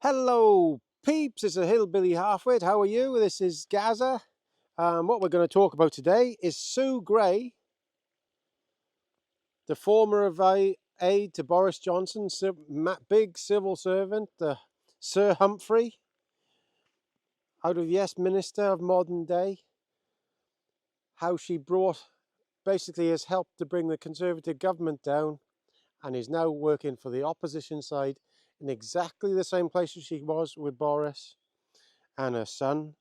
Hello, peeps. It's a hillbilly halfwit. How are you? This is Gaza. What we're going to talk about today is Sue Gray, the former aide to Boris Johnson, big civil servant, Sir Humphrey, out of Yes Minister of modern day. How she basically has helped to bring the Conservative government down and is now working for the opposition side in exactly the same place as she was with Boris. And her son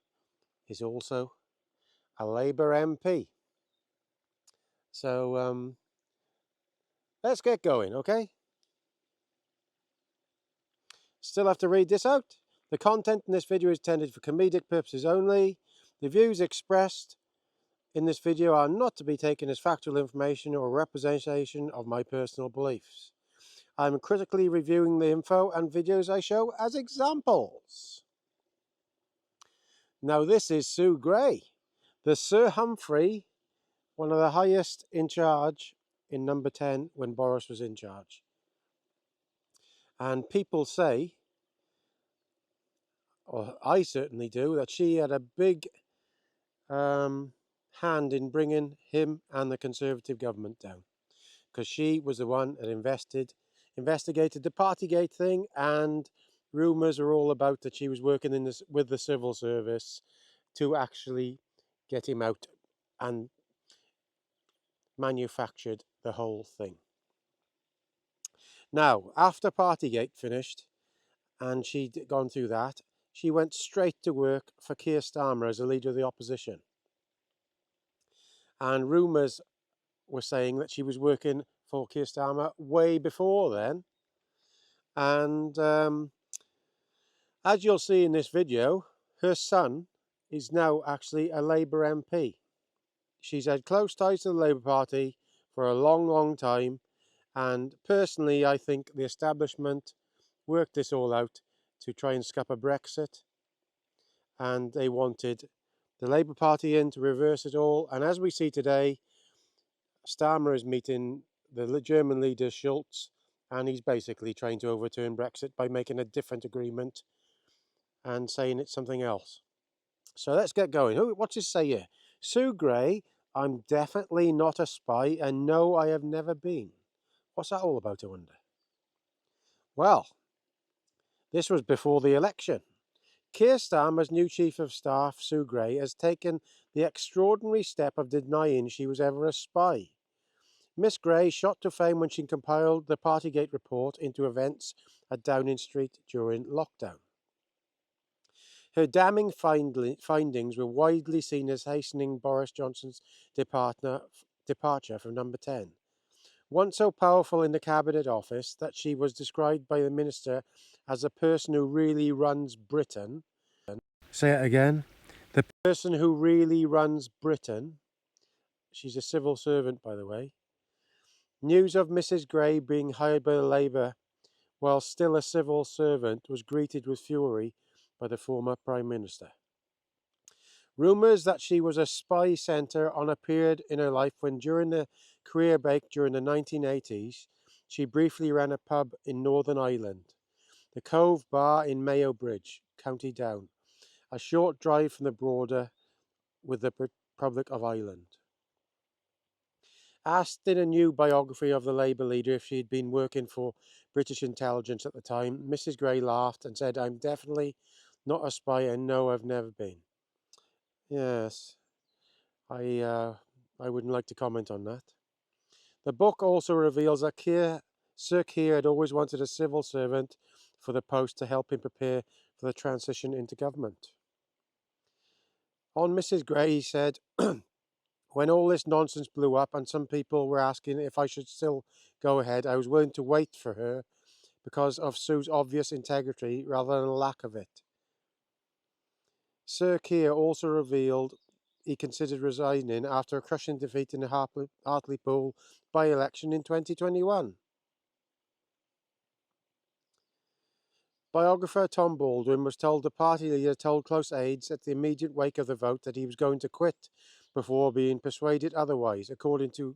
is also a Labour MP. So let's get going, okay? Still have to read this out. The content in this video is intended for comedic purposes only. The views expressed in this video are not to be taken as factual information or representation of my personal beliefs. I'm critically reviewing the info and videos I show as examples. Now this is Sue Gray, the Sir Humphrey, one of the highest in charge in number 10 when Boris was in charge. And people say, or I certainly do, that she had a big hand in bringing him and the Conservative government down, because she was the one that investigated the Partygate thing, and rumours are all about that she was working with the civil service to actually get him out and manufactured the whole thing. Now, after Partygate finished and she'd gone through that, she went straight to work for Keir Starmer as a leader of the opposition. And rumours were saying that she was working for Keir Starmer way before then. And as you'll see in this video, her son is now actually a Labour MP. She's had close ties to the Labour Party for a long, long time. And personally, I think the establishment worked this all out to try and scupper Brexit. And they wanted the Labour Party in to reverse it all. And as we see today, Starmer is meeting the German leader Schulz, and he's basically trying to overturn Brexit by making a different agreement and saying it's something else. So let's get going. What's this say here? Sue Gray, I'm definitely not a spy, and no, I have never been. What's that all about, I wonder? Well, this was before the election. Keir Starmer's new Chief of Staff, Sue Gray, has taken the extraordinary step of denying she was ever a spy. Miss Gray shot to fame when she compiled the Partygate report into events at Downing Street during lockdown. Her damning findings were widely seen as hastening Boris Johnson's departure from number 10. Once so powerful in the Cabinet Office that she was described by the Minister as a person who really runs Britain. Say it again. The person who really runs Britain. She's a civil servant, by the way. News of Mrs. Gray being hired by the Labour while still a civil servant was greeted with fury by the former Prime Minister. Rumours that she was a spy centre on a period in her life when, during the career break during the 1980s, she briefly ran a pub in Northern Ireland, the Cove Bar in Mayo Bridge, County Down, a short drive from the border with the Republic of Ireland. Asked in a new biography of the Labour leader if she had been working for British intelligence at the time, Mrs. Gray laughed and said, I'm definitely not a spy, and no, I've never been. Yes, I wouldn't like to comment on that. The book also reveals that Sir Keir had always wanted a civil servant for the post to help him prepare for the transition into government. On Mrs. Gray, he said, when all this nonsense blew up and some people were asking if I should still go ahead, I was willing to wait for her because of Sue's obvious integrity rather than a lack of it. Sir Keir also revealed he considered resigning after a crushing defeat in the Hartlepool by-election in 2021. Biographer Tom Baldwin was told the party leader told close aides at the immediate wake of the vote that he was going to quit before being persuaded otherwise. According to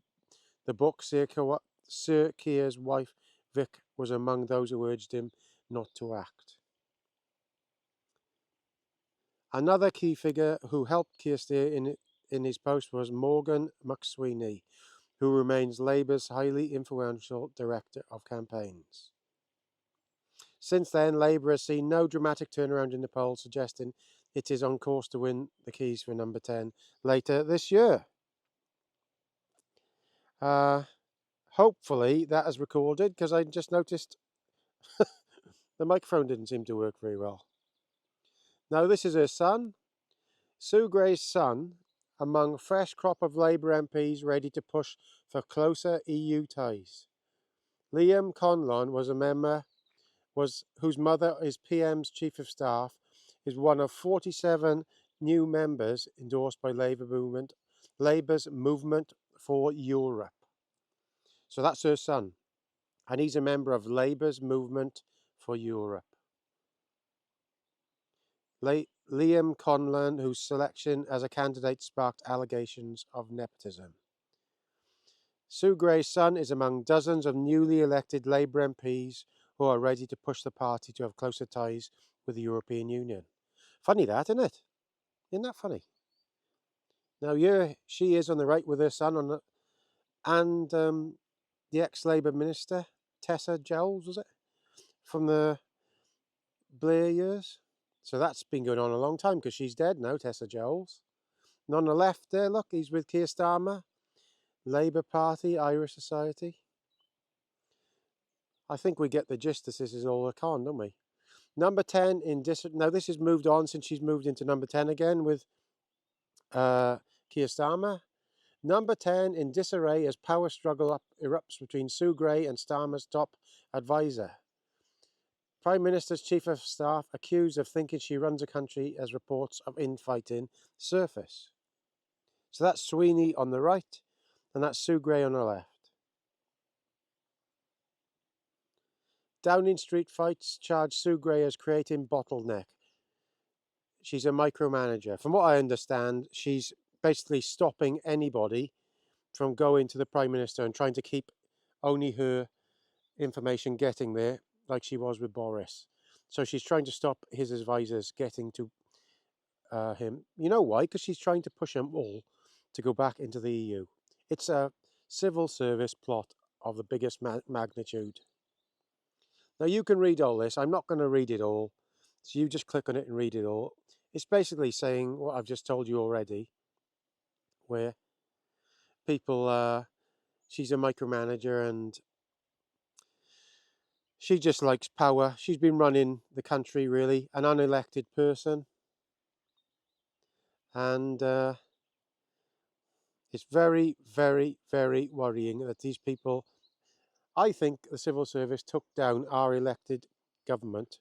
the book, Sir Keir's wife, Vic, was among those who urged him not to act. Another key figure who helped Keir Starmer in his post was Morgan McSweeney, who remains Labour's highly influential director of campaigns. Since then, Labour has seen no dramatic turnaround in the polls, suggesting it is on course to win the keys for number 10 later this year. Hopefully that is recorded, because I just noticed the microphone didn't seem to work very well. Now, this is her son, Sue Gray's son, among a fresh crop of Labour MPs ready to push for closer EU ties. Liam Conlon was a member, whose mother is PM's Chief of Staff, is one of 47 new members endorsed by Labour's Movement for Europe. So that's her son, and he's a member of Labour's Movement for Europe. Liam Conlon, whose selection as a candidate sparked allegations of nepotism. Sue Gray's son is among dozens of newly elected Labour MPs who are ready to push the party to have closer ties with the European Union. Funny that, isn't it? Isn't that funny? Now, here she is on the right with her son and the ex-Labour minister, Tessa Jowls, was it? From the Blair years. So that's been going on a long time, because she's dead now, Tessa Jowls. And on the left there, look, he's with Keir Starmer, Labour Party, Irish Society. I think we get the gist. This is all a con, don't we? Number 10 in now this has moved on since she's moved into number 10 again with Keir Starmer. Number 10 in disarray as power struggle erupts between Sue Gray and Starmer's top advisor. Prime Minister's Chief of Staff accused of thinking she runs a country as reports of infighting surface. So that's Sweeney on the right, and that's Sue Gray on the left. Downing Street fights charge Sue Gray as creating bottleneck. She's a micromanager. From what I understand, she's basically stopping anybody from going to the Prime Minister and trying to keep only her information getting there, like she was with Boris. So she's trying to stop his advisors getting to him. You know why? Because she's trying to push them all to go back into the EU. It's a civil service plot of the biggest magnitude. Now, you can read all this. I'm not going to read it all. So you just click on it and read it all. It's basically saying what I've just told you already, where people, she's a micromanager and she just likes power. She's been running the country, really, an unelected person. And it's very, very, very worrying that these people, I think the civil service took down our elected government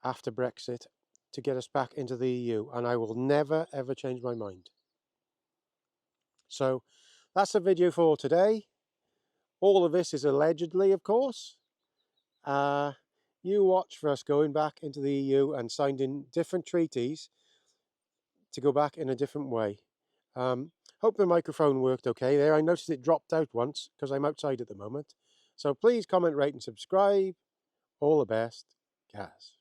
after Brexit to get us back into the EU, and I will never, ever change my mind. So that's the video for today. All of this is allegedly, of course. You watch for us going back into the EU and signing different treaties to go back in a different way. Hope the microphone worked okay there. I noticed it dropped out once because I'm outside at the moment. So please comment, rate and subscribe. All the best, Gaz.